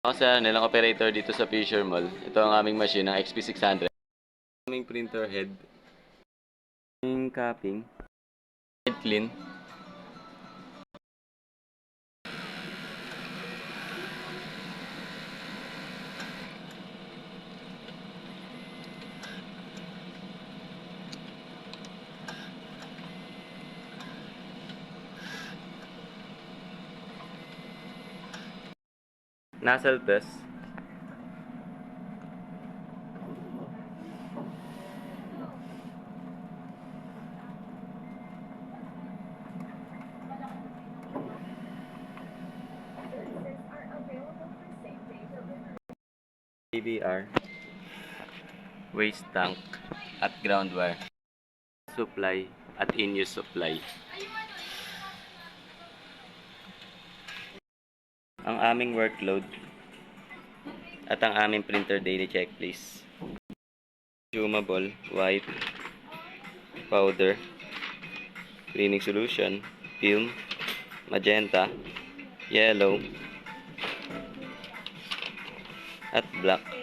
Ako sa nilang operator dito sa Fisher Mall. Ito ang aming machine, ang XP600. Aming printer head. Aming capping. Clean. Nozzle test. PBR. Waste tank at ground wire. Supply at in-use supply. Ang aming workload at ang aming printer daily checklist. Consumable, white, powder, cleaning solution, film, magenta, yellow, at black.